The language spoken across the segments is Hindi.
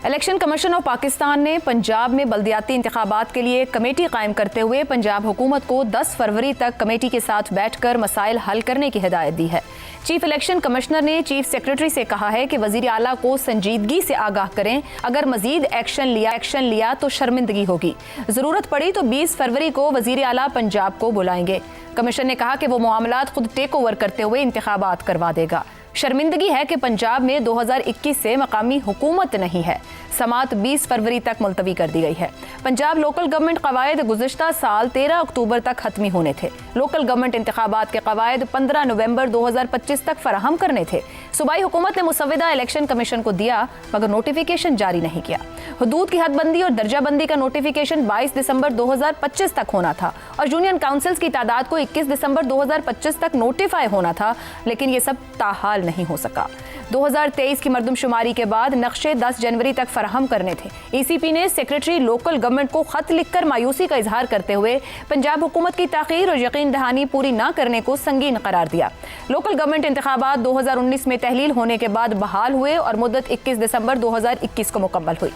इलेक्शन कमीशन ऑफ पाकिस्तान ने पंजाब में बल्दियाती इंतखाबात के लिए कमेटी कायम करते हुए पंजाब हुकूमत को 10 फरवरी तक कमेटी के साथ बैठकर मसाइल हल करने की हिदायत दी है। चीफ इलेक्शन कमिश्नर ने चीफ सेक्रेटरी से कहा है कि वजीर आला को संजीदगी से आगाह करें, अगर मजीद एक्शन लिया तो शर्मिंदगी होगी। जरूरत पड़ी तो 20 फरवरी को वजीर आला पंजाब को बुलाएंगे। कमीशन ने कहा कि वो मामलात खुद टेक ओवर करते हुए इंतखाबात करवा देगा। शर्मिंदगी है कि पंजाब में 2021 से मकामी हुकूमत नहीं है। समात 20 फरवरी तक मुलतवी कर दी गई है। पंजाब लोकल गवर्नमेंट कवायद गुज़िश्ता साल 13 अक्टूबर तक खत्मी होने थे। लोकल गवर्नमेंट इंतखाबात के कवायद 15 नवंबर 2025 तक फराहम करने थे। सूबाई हुकूमत ने मुसव्वदा इलेक्शन कमीशन को दिया मगर नोटिफिकेशन जारी नहीं किया। हुदूद की हदबंदी और दर्जाबंदी का नोटिफिकेशन 22 दिसंबर 2025 तक होना था और यूनियन काउंसिल्स की तादाद को 21 दिसंबर 2025 तक नोटिफाई होना था, लेकिन ये सब ताहाल नहीं हो सका। 2023 की मरदमशुमारी के बाद नक्शे 10 जनवरी तक फराहम करने थे। ईसीपी ने सेक्रेटरी लोकल गवर्नमेंट को खत लिखकर मायूसी का इजहार करते हुए पंजाब हुकूमत की ताखीर और यकीन दहानी पूरी न करने को संगीन करार दिया। लोकल गवर्नमेंट इंतखाबात 2019 में तहलील होने के बाद बहाल हुए और मुद्दत 21 दिसंबर 2021 को मुकम्मल हुई।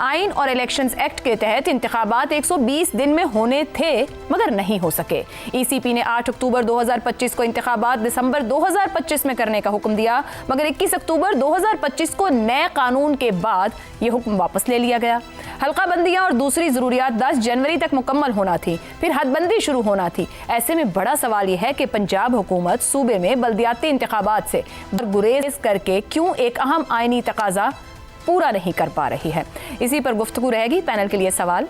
आइन और इलेक्शंस एक्ट के तहत इंतखाबात 120 दिन में होने थे मगर नहीं हो सके। ईसीपी ने 8 अक्टूबर 2025 को इंतखाबात दिसंबर 2025 में करने का हुक्म दिया मगर 21 अक्टूबर 2025 को नए कानून के बाद यह हुक्म वापस ले लिया गया। हल्का बंदियां और दूसरी जरूरियात 10 जनवरी तक मुकम्मल होना थी, फिर हदबंदी शुरू होना थी। ऐसे में बड़ा सवाल यह है कि पंजाब हुकूमत सूबे में बल्दियाती इंतखाबात से गुरेज करके क्यों एक अहम आइनी तकाजा पूरा नहीं कर पा रही है। इसी पर गुफ्तगू रहेगी। पैनल के लिए सवाल।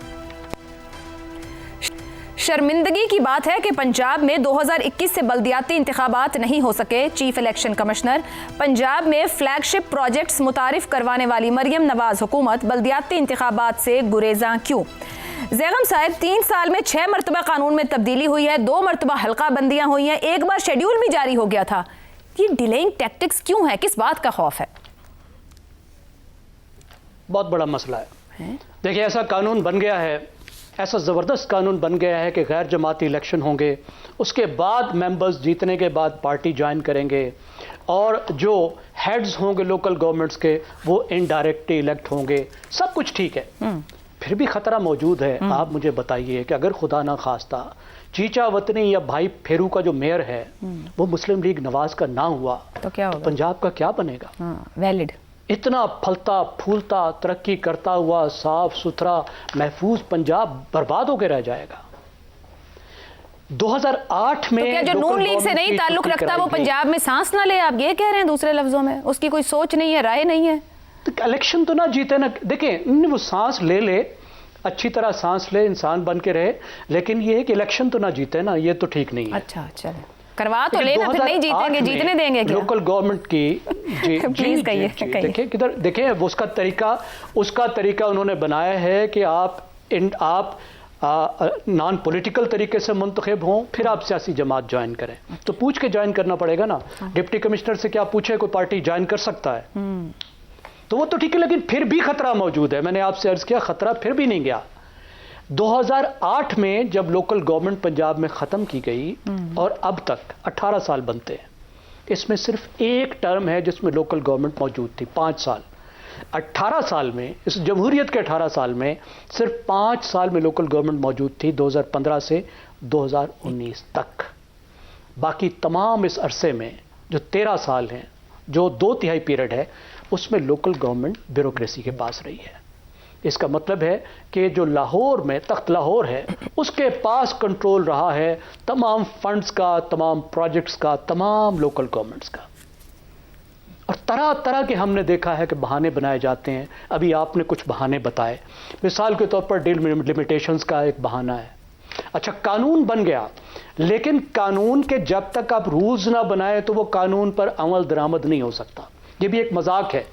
शर्मिंदगी की बात है कि पंजाब में 2021 से बल्दियाती इंतखाबात नहीं हो सके। चीफ इलेक्शन कमिश्नर पंजाब में फ्लैगशिप प्रोजेक्ट्स मुतारिफ करवाने वाली मरियम नवाज हुकूमत बल्दियाती इंतखाबात से गुरेजा क्यों? ज़ैगम साहब, 3 साल में 6 मरतबा कानून में तब्दीली हुई है, 2 मरतबा हल्का बंदियां हुई हैं, एक बार शेड्यूल भी जारी हो गया था। ये डिलेइंग टैक्टिक्स क्यों है? किस बात का खौफ है? बहुत बड़ा मसला है। देखिए, ऐसा कानून बन गया है, ऐसा ज़बरदस्त कानून बन गया है कि गैर जमाती इलेक्शन होंगे, उसके बाद मेंबर्स जीतने के बाद पार्टी ज्वाइन करेंगे और जो हेड्स होंगे लोकल गवर्नमेंट्स के वो इनडायरेक्टली इलेक्ट होंगे। सब कुछ ठीक है, फिर भी ख़तरा मौजूद है। आप मुझे बताइए कि अगर खुदा ना खास्ता चीचा वतनी या भाई फेरू का जो मेयर है वो मुस्लिम लीग नवाज का ना हुआ तो क्या होगा? पंजाब का क्या बनेगा? वैलिड इतना फलता फूलता तरक्की करता हुआ साफ सुथरा महफूज पंजाब बर्बाद होकर रह जाएगा। 2008 में तो क्या जो नून लीग से नहीं ताल्लुक रखता वो पंजाब में सांस ना ले? आप ये कह रहे हैं दूसरे लफ्जों में उसकी कोई सोच नहीं है, राय नहीं है? तो इलेक्शन तो ना जीते ना, देखें वो सांस ले अच्छी तरह सांस ले, इंसान बन के रहे, लेकिन ये है कि इलेक्शन तो ना जीते ना, ये तो ठीक नहीं है। अच्छा चले करवा तो लेना, फिर नहीं जीतेंगे, जीतने देंगे क्या? लोकल गवर्नमेंट की प्लीज कहिए। देखिए किधर देखिए, उसका तरीका उन्होंने बनाया है कि आप नॉन पॉलिटिकल तरीके से मुंतखब हों, फिर आप सियासी जमात ज्वाइन करें। तो पूछ के ज्वाइन करना पड़ेगा ना। डिप्टी कमिश्नर से क्या पूछे कोई पार्टी ज्वाइन कर सकता है? तो वो तो ठीक है, लेकिन फिर भी खतरा मौजूद है। मैंने आपसे अर्ज किया, खतरा फिर भी नहीं गया। 2008 में जब लोकल गवर्नमेंट पंजाब में ख़त्म की गई और अब तक 18 साल बनते हैं, इसमें सिर्फ एक टर्म है जिसमें लोकल गवर्नमेंट मौजूद थी, 5 साल। 18 साल में, इस जमहूरियत के 18 साल में सिर्फ 5 साल में लोकल गवर्नमेंट मौजूद थी, 2015 से 2019 तक। बाकी तमाम इस अरसे में जो 13 साल हैं, जो 2/3 पीरियड है, उसमें लोकल गवर्नमेंट ब्यूरोक्रेसी के पास रही है। इसका मतलब है कि जो लाहौर में तख्त लाहौर है उसके पास कंट्रोल रहा है तमाम फंड्स का, तमाम प्रोजेक्ट्स का, तमाम लोकल गवर्नमेंट्स का। और तरह तरह के हमने देखा है कि बहाने बनाए जाते हैं। अभी आपने कुछ बहाने बताए, मिसाल के तौर पर डिलिमिटेशंस का एक बहाना है। अच्छा, कानून बन गया, लेकिन कानून के जब तक आप रूल्स ना बनाए तो वो कानून पर अमल दरामद नहीं हो सकता। ये भी एक मजाक है।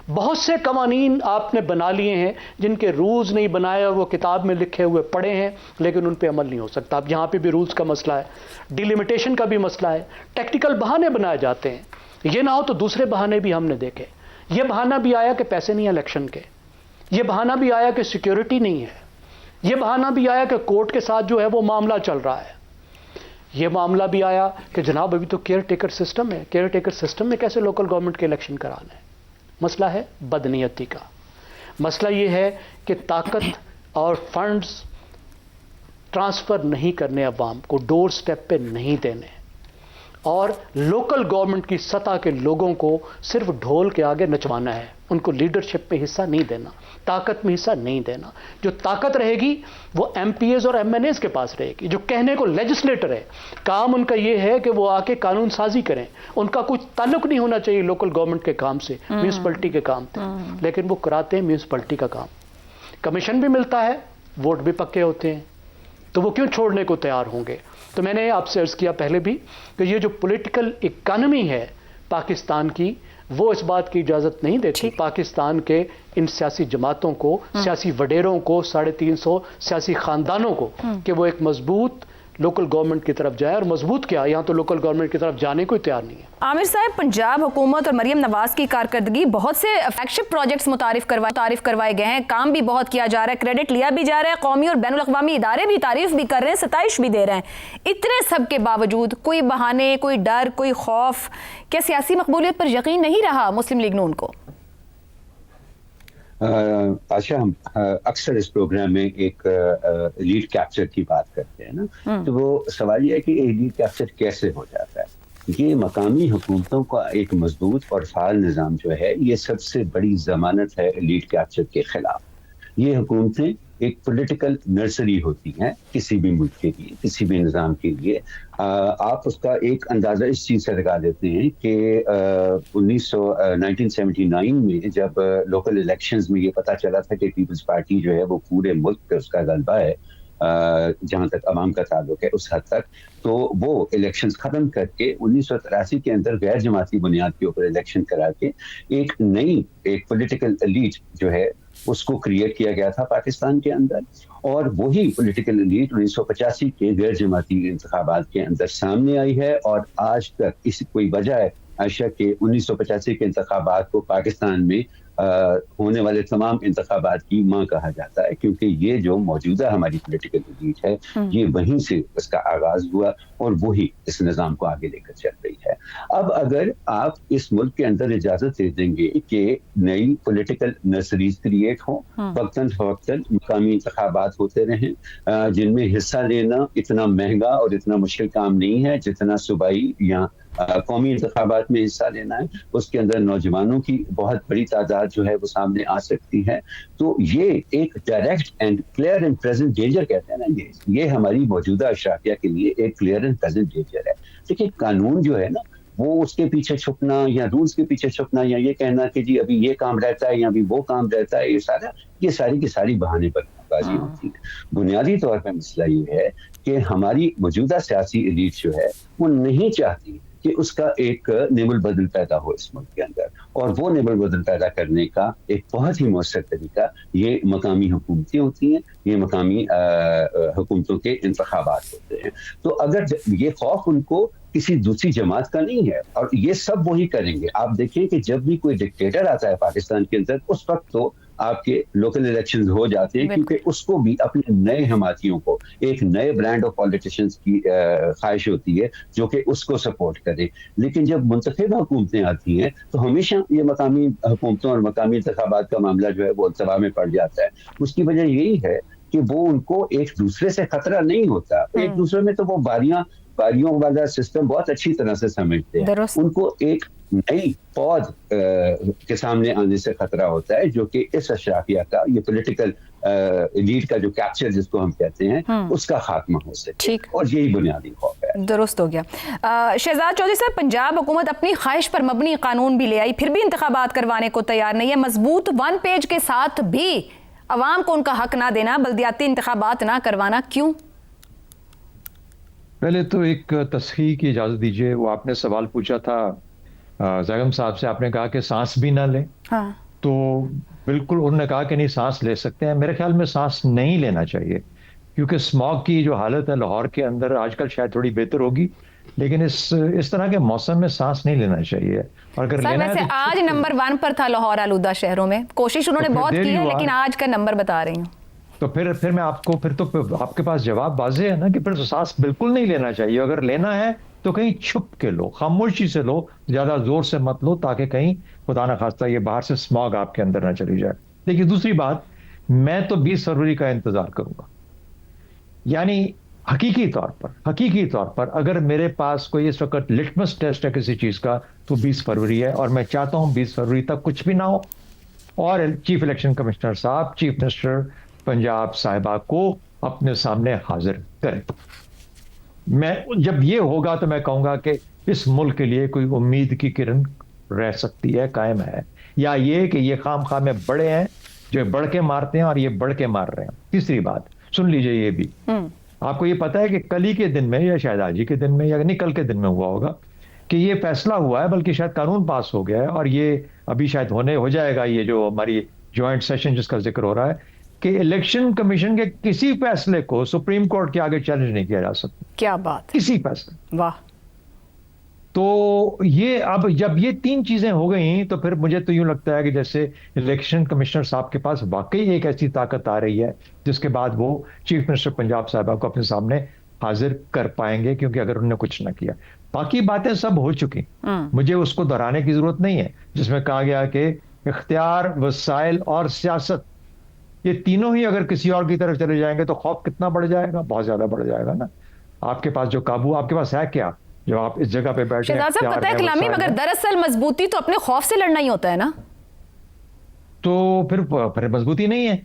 बहुत से कवानीन आपने बना लिए हैं जिनके रूल्स नहीं बनाए और वो किताब में लिखे हुए पड़े हैं, लेकिन उन पे अमल नहीं हो सकता। अब यहाँ पे भी रूल्स का मसला है, डिलिमिटेशन का भी मसला है, टेक्निकल बहाने बनाए जाते हैं। ये ना हो तो दूसरे बहाने भी हमने देखे। ये बहाना भी आया कि पैसे नहीं है इलेक्शन के, ये बहाना भी आया कि सिक्योरिटी नहीं है, ये बहाना भी आया कि कोर्ट के साथ जो है वो मामला चल रहा है, ये मामला भी आया कि जनाब अभी तो केयर टेकर सिस्टम है, केयर टेकर सिस्टम में कैसे लोकल गवर्नमेंट के इलेक्शन कराना है। मसला है बदनीयती का, मसला ये है कि ताकत और फंड्स ट्रांसफ़र नहीं करने अवाम को, डोर स्टेप पे नहीं देने, और लोकल गवर्नमेंट की सतह के लोगों को सिर्फ ढोल के आगे नचवाना है, उनको लीडरशिप में हिस्सा नहीं देना, ताकत में हिस्सा नहीं देना। जो ताकत रहेगी वो एमपीएस और एमएनएस के पास रहेगी। जो कहने को लेजिस्लेटर है, काम उनका ये है कि वो आके कानून साजी करें, उनका कुछ ताल्लुक नहीं होना चाहिए लोकल गवर्नमेंट के काम से, म्यूनसिपलिटी के काम से, लेकिन वो कराते हैं म्यूनसिपलिटी का काम। कमीशन भी मिलता है, वोट भी पक्के होते हैं, तो वो क्यों छोड़ने को तैयार होंगे? तो मैंने आपसे अर्ज़ किया पहले भी कि ये जो पॉलिटिकल इकॉनमी है पाकिस्तान की, वो इस बात की इजाज़त नहीं देती पाकिस्तान के इन सियासी जमातों को, सियासी वडेरों को, 350 सियासी ख़ानदानों को, कि वो एक मजबूत लोकल गवर्नमेंट की तरफ जाए। और मजबूत क्या, यहाँ तो लोकल गवर्नमेंट की तरफ जाने को तैयार नहीं है। आमिर साहब, पंजाब हुकूमत और मरियम नवाज की कारकर्दगी, बहुत से फ्लैगशिप प्रोजेक्ट्स मुतारिफ करवाए गए हैं, काम भी बहुत किया जा रहा है, क्रेडिट लिया भी जा रहा है, कौमी और बैनुल अक़वामी इदारे भी तारीफ भी कर रहे हैं, सताइश भी दे रहे हैं। इतने सब के बावजूद कोई बहाने, कोई डर, कोई खौफ, क्या सियासी मकबूलियत पर यकीन नहीं रहा मुस्लिम लीग नून को? अच्छा, हम अक्सर इस प्रोग्राम में एक लीड कैप्चर की बात करते हैं ना, तो वो सवाल ये है कि लीड कैप्चर कैसे हो जाता है। ये मकामी हुकूमतों का एक मजबूत और फाल निज़ाम जो है, ये सबसे बड़ी जमानत है लीड कैप्चर के खिलाफ। ये हुकूमतें एक पॉलिटिकल नर्सरी होती हैं किसी भी मुल्क के लिए, किसी भी निज़ाम के लिए। आप उसका एक अंदाज़ा इस चीज़ से लगा देते हैं कि 1979 में जब लोकल इलेक्शंस में ये पता चला था कि पीपल्स पार्टी जो है वो पूरे मुल्क पे उसका गलबा है, जहाँ तक अवाम का ताल्लुक है उस हद तक, तो वो इलेक्शंस ख़त्म करके 1983 के अंदर गैर जमाती बुनियाद के ऊपर इलेक्शन करा के एक नई पॉलिटिकल एलीट जो है उसको क्रिएट किया गया था पाकिस्तान के अंदर। और वही पॉलिटिकल एलीट 1985 के गैर जमाती इंतखाबात के अंदर सामने आई है, और आज तक इस कोई वजह है आशा के 1985 के इंतखाबात को पाकिस्तान में होने वाले तमाम इंतखाबात की मां कहा जाता है, क्योंकि ये जो मौजूदा हमारी पॉलिटिकल एलीट है, ये वहीं से उसका आगाज हुआ और वही इस निज़ाम को आगे लेकर चल रही है। अब अगर आप इस मुल्क के अंदर इजाजत दे देंगे कि नई पॉलिटिकल नर्सरीज क्रिएट हो, वक्तन फवक्तन मकामी इंतखाबात होते रहें, जिनमें हिस्सा लेना इतना महंगा और इतना मुश्किल काम नहीं है जितना सूबाई या कौमी इंतखाबात में हिस्सा लेना है, उसके अंदर नौजवानों की बहुत बड़ी तादाद जो है वो सामने आ सकती है। तो ये एक direct and clear and present danger कहते हैं ना, ये हमारी मौजूदा अशराफिया के लिए एक क्लियर एंड प्रेजेंट डेंजर है। देखिए, कानून जो है ना, वो उसके पीछे छुपना या रूल्स के पीछे छुपना या ये कहना कि जी अभी ये काम रहता है या अभी वो काम रहता है, ये सारी की सारी बहाने बल्लेबाजी होती है। बुनियादी तौर पर मसला ये है कि हमारी मौजूदा सियासी एलीट जो है वो नहीं चाहती कि उसका एक नेबल बदल पैदा हो इस मुल्क के अंदर, और वो नेबल बदल पैदा करने का एक बहुत ही मौसर तरीका ये मकामी हुकूमतें होती हैं, ये मकामी हुकूमतों के इंतखाबात होते हैं। तो अगर ये खौफ उनको किसी दूसरी जमात का नहीं है, और ये सब वही करेंगे। आप देखें कि जब भी कोई डिक्टेटर आता है पाकिस्तान के अंदर, उस वक्त तो आपके लोकल इलेक्शंस हो जाते हैं, क्योंकि उसको भी अपने नए हमातियों को, एक नए ब्रांड ऑफ पॉलिटिशियंस की ख्वाहिश होती है जो कि उसको सपोर्ट करे। लेकिन जब मुंतखब हुकूमतें आती हैं तो हमेशा ये मकामी हुकूमतों और मकामी इंतखाबात का मामला जो है वो अल्तवा में पड़ जाता है। उसकी वजह यही है कि वो उनको एक दूसरे से खतरा नहीं होता, एक दूसरे में तो वो बारियों वाला सिस्टम बहुत अच्छी तरह से समझते हैं। उनको एक नई पौध के सामने आने से खतरा होता है, जो कि इस अशराफिया का, ये पॉलिटिकल एलीट का जो कैप्चर जिसको हम कहते हैं, उसका खात्मा हो सके, और यही बुनियादी खौफ है। दुरुस्त हो गया। शहजाद चौधरी साहब, पंजाब हुकूमत अपनी ख्वाहिश पर मबनी कानून भी ले आई, फिर भी इंतखाबात करवाने को तैयार नहीं है। मजबूत वन पेज के साथ भी अवाम को उनका हक ना देना, बल्दियाती इंतखाबात ना करवाना, क्यों? पहले तो एक तस्हीह की इजाज़त दीजिए। वो आपने सवाल पूछा था ज़ैगम साहब से, आपने कहा कि सांस भी ना लें। हाँ। तो बिल्कुल उन्होंने कहा कि नहीं, सांस ले सकते हैं। मेरे ख्याल में सांस नहीं लेना चाहिए, क्योंकि स्मॉग की जो हालत है लाहौर के अंदर आजकल शायद थोड़ी बेहतर होगी, लेकिन इस तरह के मौसम में सांस नहीं लेना चाहिए। और अगर लेना है तो आज नंबर 1 पर था लाहौर आलूदा शहरों में। कोशिश उन्होंने बहुत की है, लेकिन आज का नंबर बता रही हूँ। तो फिर मैं आपको, फिर तो आपके पास जवाब वाज़ेह है ना कि फिर तो सांस बिल्कुल नहीं लेना चाहिए। अगर लेना है तो कहीं छुप के लो, खामोशी से लो, ज्यादा जोर से मत लो, ताकि कहीं खुदा न खास्ता ये बाहर से स्मॉग आपके अंदर ना चली जाए। देखिए दूसरी बात, मैं तो 20 फरवरी का इंतजार करूंगा। यानी हकीकी तौर पर अगर मेरे पास कोई इस वक्त लिटमस टेस्ट है किसी चीज का, तो 20 फरवरी है। और मैं चाहता हूं 20 फरवरी तक कुछ भी ना हो और चीफ इलेक्शन कमिश्नर साहब, चीफ मिनिस्टर पंजाब साहिबा को अपने सामने हाजिर करें। मैं जब ये होगा तो मैं कहूंगा कि इस मुल्क के लिए कोई उम्मीद की किरण रह सकती है, कायम है, या ये कि ये खाम खा में बड़े हैं जो बढ़ के मारते हैं और ये बढ़ के मार रहे हैं। तीसरी बात सुन लीजिए, ये भी आपको ये पता है कि कल ही के दिन में या शायद आज ही के दिन में या नहीं कल के दिन में हुआ होगा कि ये फैसला हुआ है, बल्कि शायद कानून पास हो गया है और ये अभी शायद हो जाएगा, ये जो हमारी ज्वाइंट सेशन जिसका जिक्र हो रहा है, कि इलेक्शन कमीशन के किसी फैसले को सुप्रीम कोर्ट के आगे चैलेंज नहीं किया जा सकता। क्या बात, किसी फैसले। वाह। तो ये अब जब ये तीन चीजें हो गई तो फिर मुझे तो यूं लगता है कि जैसे इलेक्शन कमिश्नर साहब के पास वाकई एक ऐसी ताकत आ रही है जिसके बाद वो चीफ मिनिस्टर पंजाब साहिबा को अपने सामने हाजिर कर पाएंगे, क्योंकि अगर उन्होंने कुछ ना किया, बाकी बातें सब हो चुकी, मुझे उसको दोहराने की जरूरत नहीं है। जिसमें कहा गया कि इख्तियार, वसाइल और सियासत, ये तीनों ही अगर किसी और की तरफ चले जाएंगे तो खौफ कितना बढ़ जाएगा, बहुत ज्यादा बढ़ जाएगा ना। आपके पास जो काबू आपके पास है क्या, जो आप इस जगह पे बैठे हैं। शहजाद साहब, पता है कलामी, मगर दरअसल मजबूती तो अपने खौफ से लड़ना ही होता है ना। तो फिर मजबूती नहीं है।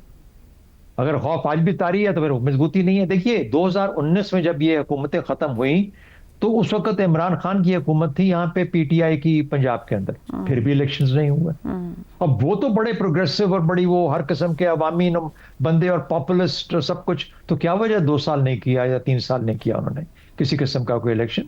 अगर खौफ आज भी तारी है तो फिर मजबूती नहीं है। देखिए 2019 में जब ये हुकूमतें खत्म हुई तो उस वक्त इमरान खान की हुकूमत थी यहाँ पे, पीटीआई की, पंजाब के अंदर, फिर भी इलेक्शंस नहीं हुए। अब वो तो बड़े प्रोग्रेसिव और बड़ी वो हर किस्म के अवामी बंदे और पॉपुलिस्ट सब कुछ, तो क्या वजह 2 साल नहीं किया या 3 साल नहीं किया उन्होंने किसी किस्म का कोई इलेक्शन?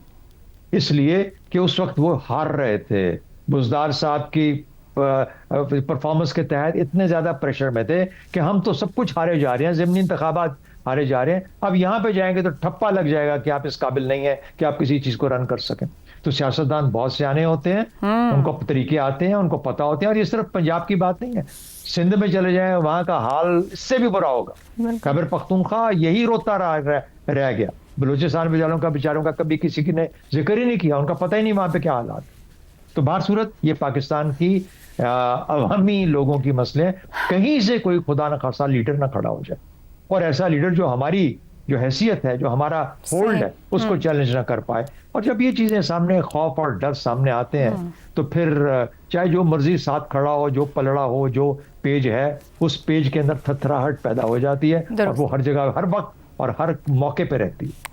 इसलिए कि उस वक्त वो हार रहे थे, बुज़दार साहब की परफॉर्मेंस के तहत इतने ज्यादा प्रेशर में थे कि हम तो सब कुछ हारे जा रहे हैं, ज़िमनी इंतखाबात हारे जा रहे हैं, अब यहां पे जाएंगे तो ठप्पा लग जाएगा कि आप इस काबिल नहीं है कि आप किसी चीज को रन कर सकें। तो सियासतदान बहुत सियाने होते हैं, उनको तरीके आते हैं, उनको पता होते हैं। और ये सिर्फ पंजाब की बात नहीं है, सिंध में चले जाए वहां का हाल इससे भी बुरा होगा। खैबर पख्तूनख्वा यही रोता रह गया, बलूचिस्तान बेचारों का कभी किसी ने जिक्र ही नहीं किया, उनका पता ही नहीं वहां पे क्या हालात। तो बाहर सूरत ये पाकिस्तान की अवामी लोगों की मसले, कहीं से कोई खुदा न खासा लीडर ना खड़ा हो जाए और ऐसा लीडर जो हमारी जो हैसियत है, जो हमारा होल्ड है, उसको चैलेंज ना कर पाए। और जब ये चीजें सामने, खौफ और डर सामने आते हैं, तो फिर चाहे जो मर्जी साथ खड़ा हो, जो पलड़ा हो, जो पेज है, उस पेज के अंदर थरथराहट पैदा हो जाती है और वो हर जगह, हर वक्त और हर मौके पे रहती है।